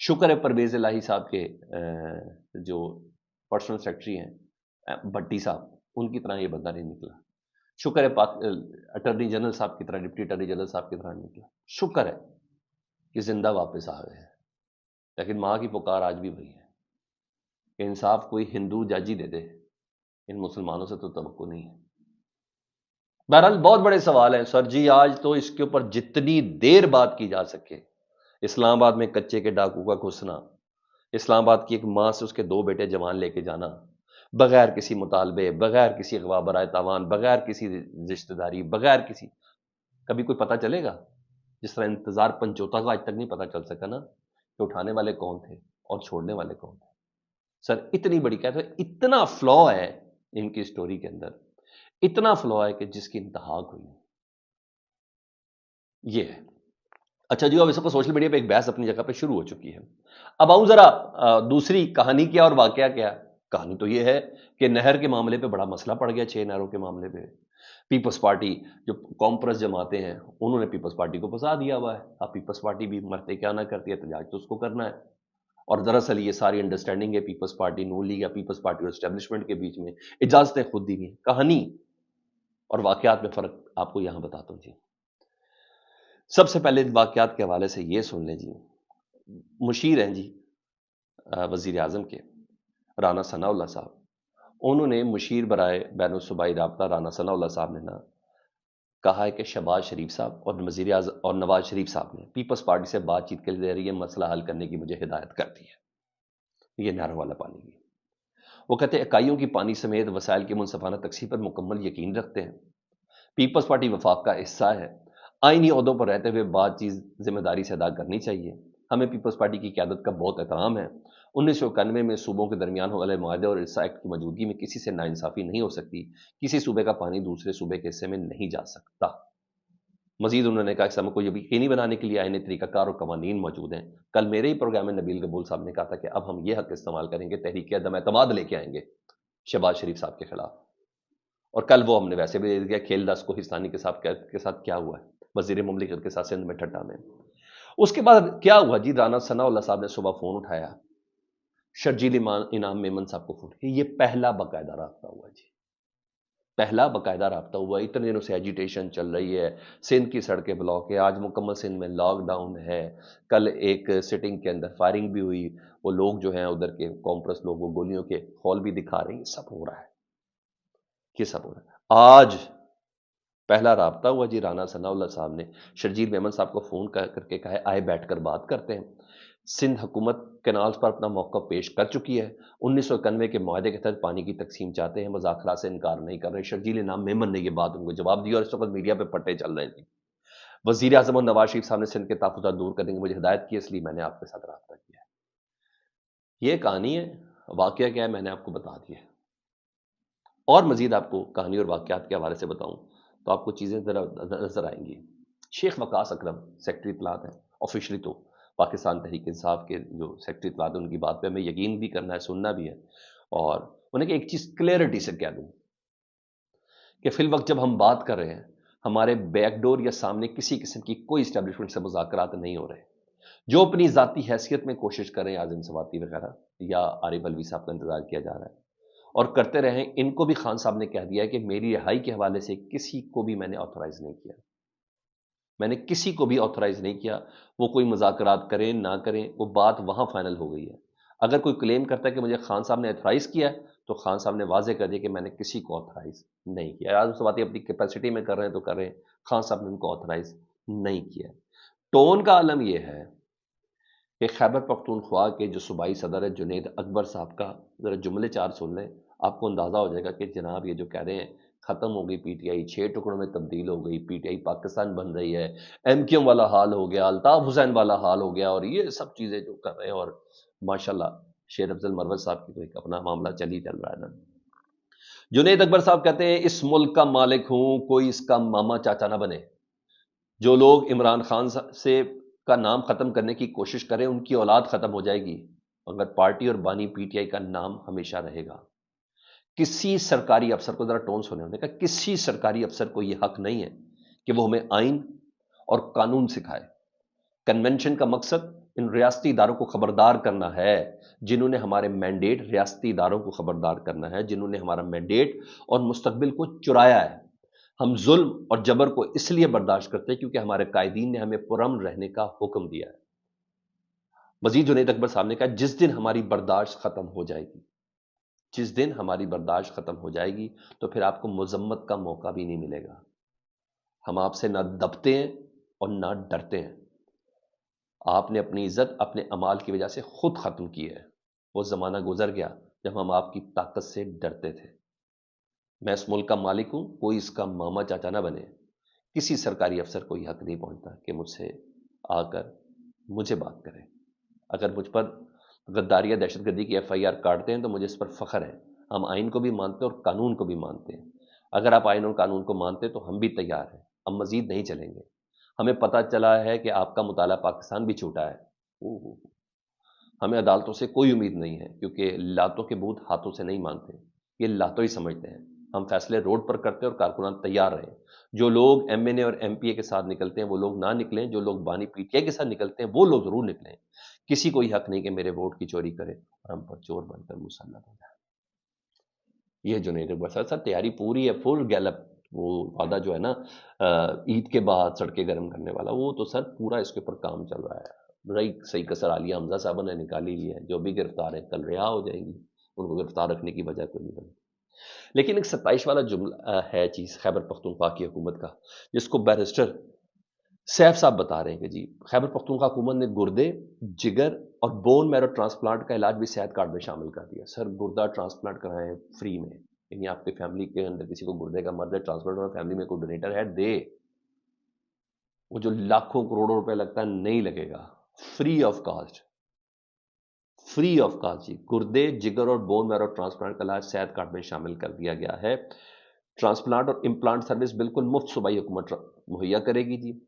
شکر ہے پرویز الہی صاحب کے جو پرسنل سیکرٹری ہیں بھٹی صاحب، ان کی طرح یہ بندہ نہیں نکلا. شکر ہے اٹارنی جنرل صاحب کی طرح، ڈپٹی اٹارنی جنرل صاحب کی طرح نکلا. شکر ہے کہ زندہ واپس آ گئے ہیں. لیکن ماں کی پکار آج بھی وہی ہے کہ انصاف کوئی ہندو جج ہی دے دے، ان مسلمانوں سے تو توقع نہیں ہے. بہرحال بہت بڑے سوال ہیں سر جی، آج تو اس کے اوپر جتنی دیر بات کی جا سکے. اسلام آباد میں کچے کے ڈاکو کا گھسنا، اسلام آباد کی ایک ماں سے اس کے 2 بیٹے جوان لے کے جانا، بغیر کسی مطالبے، بغیر کسی اغوا برائے تاوان، بغیر کسی رشتہ داری، بغیر کسی، کبھی کوئی پتہ چلے گا؟ جس طرح انتظار پنچوتا کا آج تک نہیں پتہ چل سکا نا کہ اٹھانے والے کون تھے اور چھوڑنے والے کون تھے. سر اتنی بڑی کہتے ہیں، اتنا فلو ہے ان کی سٹوری کے اندر، اتنا فلو ہے کہ جس کی انتہا کوئی نہیں. یہ ہے. اچھا جی، اب اس پر سوشل میڈیا پہ ایک بحث اپنی جگہ پہ شروع ہو چکی ہے. اب آؤں ذرا دوسری کہانی کیا اور واقعہ کیا. کہانی تو یہ ہے کہ نہر کے معاملے پہ بڑا مسئلہ پڑ گیا. 6 نہروں کے معاملے پہ پیپلز پارٹی جو کانفرنس جماعتیں ہیں انہوں نے پیپلز پارٹی کو پھنسا دیا ہوا ہے. اب پیپلز پارٹی بھی مرتے کیا نہ کرتی ہے، احتجاج تو اس کو کرنا ہے. اور دراصل یہ ساری انڈرسٹینڈنگ ہے پیپلز پارٹی نون لیگ یا پیپلز پارٹی اور اسٹیبلشمنٹ کے بیچ میں، اجازتیں خود دی ہوئی ہیں. کہانی اور واقعات میں فرق آپ کو یہاں بتاتا ہوں جی. سب سے پہلے واقعات کے حوالے سے یہ سن لیں جی. مشیر ہیں جی وزیر اعظم کے، رانا ثناء اللہ صاحب. انہوں نے مشیر برائے بین الصوبائی رابطہ رانا ثناء اللہ صاحب نے نا کہا ہے کہ شہباز شریف صاحب اور وزیر اعظم اور نواز شریف صاحب نے پیپلز پارٹی سے بات چیت کے لیے یہ مسئلہ حل کرنے کی مجھے ہدایت کر دی ہے. یہ نہروں والا پانی کی، وہ کہتے ہیں اکائیوں کی پانی سمیت وسائل کی منصفانہ تقسیم پر مکمل یقین رکھتے ہیں. پیپلز پارٹی وفاق کا حصہ ہے. آئینی عہدوں پر رہتے ہوئے بات چیز ذمہ داری سے ادا کرنی چاہیے. ہمیں پیپلز پارٹی کی قیادت کا بہت احترام ہے. 1991 میں صوبوں کے درمیان ہونے والے معاہدے اور ارسا ایکٹ کی موجودگی میں کسی سے ناانصافی نہیں ہو سکتی. کسی صوبے کا پانی دوسرے صوبے کے حصے میں نہیں جا سکتا. مزید انہوں نے کہا کہ ہمیں کو یہ یقینی بنانے کے لیے آئینی طریقہ کار اور قوانین موجود ہیں. کل میرے ہی پروگرام میں نبیل قبول صاحب نے کہا تھا کہ اب ہم یہ حق استعمال کریں گے، تحریک عدم اعتماد لے کے آئیں گے شہباز شریف صاحب کے خلاف. اور کل وہ ہم نے ویسے بھی دے دیا. کھیل دس کو ہستانی کے ساتھ کیا ہوا ہے وزیر مملکت کے ساتھ سندھ میں ٹھٹا میں. اس کے بعد کیا ہوا جی، رانا ثناء اللہ صاحب نے صبح فون اٹھایا، شرجیل انعام میمن صاحب کو فون کیا. یہ پہلا باقاعدہ رابطہ ہوا جی، پہلا باقاعدہ رابطہ ہوا. اتنے دنوں سے ایجیٹیشن چل رہی ہے، سندھ کی سڑکیں بلاک ہے، آج مکمل سندھ میں لاک ڈاؤن ہے. کل ایک سٹنگ کے اندر فائرنگ بھی ہوئی. وہ لوگ جو ہیں ادھر کے کانفرنس لوگ وہ گولیوں کے خول بھی دکھا رہے ہیں. یہ سب ہو رہا ہے، یہ سب ہو رہا ہے. آج پہلا رابطہ ہوا جی. رانا ثناء اللہ صاحب نے شرجیل میمن صاحب کو فون کر کے کہا ہے آئے بیٹھ کر بات کرتے ہیں. سندھ حکومت کینالز پر اپنا موقع پیش کر چکی ہے. 1991 کے معاہدے کے تحت پانی کی تقسیم چاہتے ہیں، مذاکرات سے انکار نہیں کر رہے. شرجیل انعام میمن نے یہ بات ان کو جواب دیا اور اس وقت میڈیا پہ پٹے چل رہے تھے. وزیر اعظم اور نواز شریف صاحب نے سندھ کے تحفظات دور کرنے کی مجھے ہدایت کی، اس لیے میں نے آپ کے ساتھ رابطہ کیا ہے. یہ کہانی ہے. واقعہ کیا ہے میں نے آپ کو بتا دیا. اور مزید آپ کو کہانی اور واقعات کے حوالے سے بتاؤں تو آپ کو چیزیں ذرا نظر آئیں گی. شیخ وقاص اکرم سیکرٹری اطلاعات ہیں، آفیشلی تو پاکستان تحریک انصاف کے جو سیکرٹری اطلاعات ہیں ان کی بات پہ ہمیں یقین بھی کرنا ہے، سننا بھی ہے. اور انہیں کہ ایک چیز کلیئرٹی سے کہہ دوں کہ فی الوقت جب ہم بات کر رہے ہیں ہمارے بیک ڈور یا سامنے کسی قسم کی کوئی اسٹیبلشمنٹ سے مذاکرات نہیں ہو رہے. جو اپنی ذاتی حیثیت میں کوشش کر رہے ہیں، اعظم سواتی وغیرہ یا عارف الوی صاحب کا انتظار کیا جا رہا ہے اور کرتے رہیں. ان کو بھی خان صاحب نے کہہ دیا ہے کہ میری رہائی کے حوالے سے کسی کو بھی میں نے آتھورائز نہیں کیا. میں نے کسی کو بھی آتھورائز نہیں کیا. وہ کوئی مذاکرات کریں نہ کریں وہ بات وہاں فائنل ہو گئی ہے. اگر کوئی کلیم کرتا ہے کہ مجھے خان صاحب نے آتھورائز کیا ہے تو خان صاحب نے واضح کر دیا کہ میں نے کسی کو آتھورائز نہیں کیا. اعظم سواتی اپنی کیپیسٹی میں کر رہے ہیں تو کر رہے ہیں، خان صاحب نے ان کو آتھورائز نہیں کیا. ٹون کا عالم یہ ہے کہ خیبر پختونخوا کے جو صوبائی صدر ہے جنید اکبر صاحب کا ذرا جملے 4 سن لیں، آپ کو اندازہ ہو جائے گا کہ جناب یہ جو کہہ رہے ہیں ختم ہو گئی پی ٹی آئی، 6 ٹکڑوں میں تبدیل ہو گئی، پی ٹی آئی پاکستان بن رہی ہے، ایم کیو ایم والا حال ہو گیا، الطاف حسین والا حال ہو گیا، اور یہ سب چیزیں جو کر رہے ہیں. اور ماشاءاللہ شیر افضل مروت صاحب کی تو ایک اپنا معاملہ چل رہا ہے نا. جنید اکبر صاحب کہتے ہیں اس ملک کا مالک ہوں، کوئی اس کا ماما چاچا نہ بنے. جو لوگ عمران خان سے کا نام ختم کرنے کی کوشش کریں ان کی اولاد ختم ہو جائے گی، مگر پارٹی اور بانی پی ٹی آئی کا نام ہمیشہ رہے گا. کسی سرکاری افسر کو ذرا ٹون سنے ہونے کا، کسی سرکاری افسر کو یہ حق نہیں ہے کہ وہ ہمیں آئین اور قانون سکھائے. کنونشن کا مقصد ان ریاستی اداروں کو خبردار کرنا ہے جنہوں نے ہمارے مینڈیٹ، ریاستی اداروں کو خبردار کرنا ہے جنہوں نے ہمارا مینڈیٹ اور مستقبل کو چرایا ہے۔ ہم ظلم اور جبر کو اس لیے برداشت کرتے ہیں کیونکہ ہمارے قائدین نے ہمیں پرامن رہنے کا حکم دیا ہے۔ مزید جنید اکبر صاحب نے کہا جس دن ہماری برداشت ختم ہو جائے گی، جس دن ہماری برداشت ختم ہو جائے گی تو پھر آپ کو مذمت کا موقع بھی نہیں ملے گا۔ ہم آپ سے نہ دبتے ہیں اور نہ ڈرتے ہیں۔ آپ نے اپنی عزت اپنے اعمال کی وجہ سے خود ختم کی ہے۔ وہ زمانہ گزر گیا جب ہم آپ کی طاقت سے ڈرتے تھے۔ میں اس ملک کا مالک ہوں، کوئی اس کا ماما چاچا نہ بنے۔ کسی سرکاری افسر کو یہ حق نہیں پہنچتا کہ مجھ سے آ کر مجھے بات کرے۔ اگر مجھ پر غداری یا دہشت گردی کی FIR کاٹتے ہیں تو مجھے اس پر فخر ہے۔ ہم آئین کو بھی مانتے ہیں اور قانون کو بھی مانتے ہیں۔ اگر آپ آئین اور قانون کو مانتے تو ہم بھی تیار ہیں، ہم مزید نہیں چلیں گے۔ ہمیں پتہ چلا ہے کہ آپ کا مطالعہ پاکستان بھی چھوٹا ہے۔ ہمیں عدالتوں سے کوئی امید نہیں ہے کیونکہ لاتوں کے بھوت ہاتھوں سے نہیں مانتے، یہ لاتوں ہی سمجھتے ہیں۔ ہم فیصلے روڈ پر کرتے ہیں اور کارکنان تیار رہیں۔ جو لوگ MNA اور MPA کے ساتھ نکلتے ہیں وہ لوگ نہ نکلیں، جو لوگ بانی PTI کے ساتھ نکلتے ہیں وہ لوگ ضرور نکلیں۔ کسی کو یہ حق نہیں کہ میرے ووٹ کی چوری کرے اور ہم پر چور بن کر مسلط ہو جائے۔ یہ جنید اکبر صاحب تیاری پوری ہے، فل گیلپ۔ وہ وعدہ جو ہے نا عید کے بعد سڑکیں گرم کرنے والا، وہ تو سر پورا اس کے اوپر کام چل رہا ہے۔ رہی صحیح کسر عالیہ حمزہ صاحبہ نے نکالی ہوئی ہے، جو بھی گرفتار ہیں کل رہا ہو جائیں گی، ان کو گرفتار رکھنے کی وجہ کوئی نہیں بنتی۔ لیکن ایک 27 والا جملہ ہے چیز خیبر پختونخوا کی حکومت کا، جس کو بیرسٹر سیف صاحب بتا رہے ہیں کہ جی خیبر پختونخوا حکومت نے گردے، جگر اور بون میرو ٹرانسپلانٹ کا علاج بھی صحت کارڈ میں شامل کر دیا۔ سر گردہ ٹرانسپلانٹ کرائیں فری میں، یعنی آپ کی فیملی کے اندر کسی کو گردے کا مرض ہے، ٹرانسپلانٹ اور فیملی میں کوئی ڈونیٹر ہے دے، وہ جو لاکھوں کروڑوں روپے لگتا ہے نہیں لگے گا، free of cost, free of cost جی۔ گردے، جگر اور بون میرو ٹرانسپلانٹ کا علاج صحت کارڈ میں شامل کر دیا گیا ہے۔ ٹرانسپلانٹ اور امپلانٹ سروس بالکل مفت صوبائی حکومت مہیا کرے گی جی،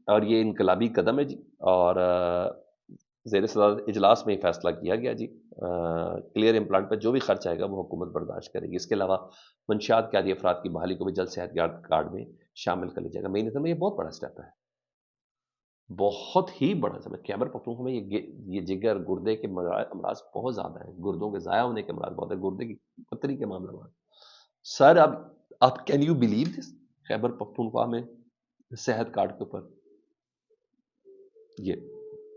اور یہ انقلابی قدم ہے جی، اور زیر صدارت اجلاس میں فیصلہ کیا گیا جی۔ کلیئر امپلانٹ پر جو بھی خرچ آئے گا وہ حکومت برداشت کرے گی۔ اس کے علاوہ منشیات کے عادی افراد کی بحالی کو بھی جلد صحت کارڈ میں شامل کر لیا جائے گا۔ میری نظر میں یہ بہت بڑا سٹیپ ہے، بہت ہی بڑا سٹیپ ہے۔ خیبر پختونخوا میں یہ جگر گردے کے امراض بہت زیادہ ہیں، گردوں کے ضائع ہونے کے امراض بہت ہیں، گردے کی پتھری کے معاملہ سر اب آپ can you believe this? Khyber Pakhtunkhwa میں صحت کارڈ کے اوپر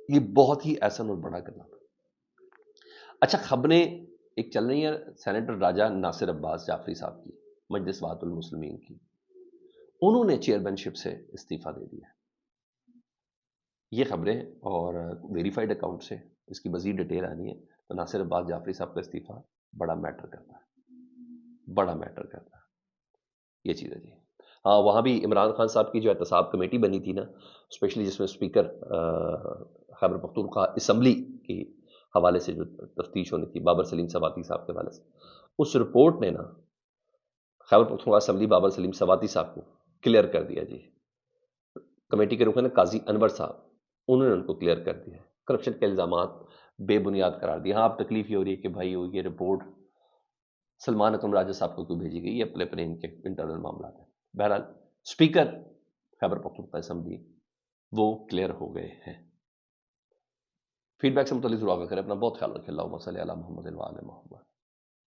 یہ بہت ہی احسن اور بڑا قدم۔ اچھا، خبریں ایک چل رہی ہیں سینیٹر راجہ ناصر عباس جعفری صاحب کی، مجلس وعد المسلمین کی، انہوں نے چیئرمین شپ سے استعفیٰ دے دیا ہے۔ یہ خبریں اور ویریفائڈ اکاؤنٹ سے اس کی مزید ڈیٹیل آنی ہے، تو ناصر عباس جعفری صاحب کا استعفیٰ بڑا میٹر کرتا ہے، بڑا میٹر کرتا ہے یہ چیز ہے جی۔ ہاں، وہاں بھی عمران خان صاحب کی جو احتساب کمیٹی بنی تھی نا، اسپیشلی جس میں اسپیکر خیبر پختونخوا اسمبلی کی حوالے سے جو تفتیش ہونی تھی بابر سلیم سواتی صاحب کے حوالے سے، اس رپورٹ نے نا خیبر پختونخوا اسمبلی بابر سلیم سواتی صاحب کو کلیئر کر دیا جی۔ کمیٹی کے رکن قاضی انور صاحب، انہوں نے ان کو کلیئر کر دیا، کرپشن کے الزامات بے بنیاد قرار دیا۔ ہاں، اب تکلیف یہ ہو رہی ہے کہ بھائی یہ رپورٹ سلمان اکرم راجہ صاحب کو کیوں بھیجی گئی، یہ اپنے ان کے انٹرنل معاملات ہیں۔ بہرحال اسپیکر خیبر پختونخوا اسمبلی وہ کلیئر ہو گئے ہیں۔ فیڈ بیک سے متعلق ضرور آگاہ کریں، اپنا بہت خیال رکھیں۔ اللہم صلی علی محمد و آل محمد۔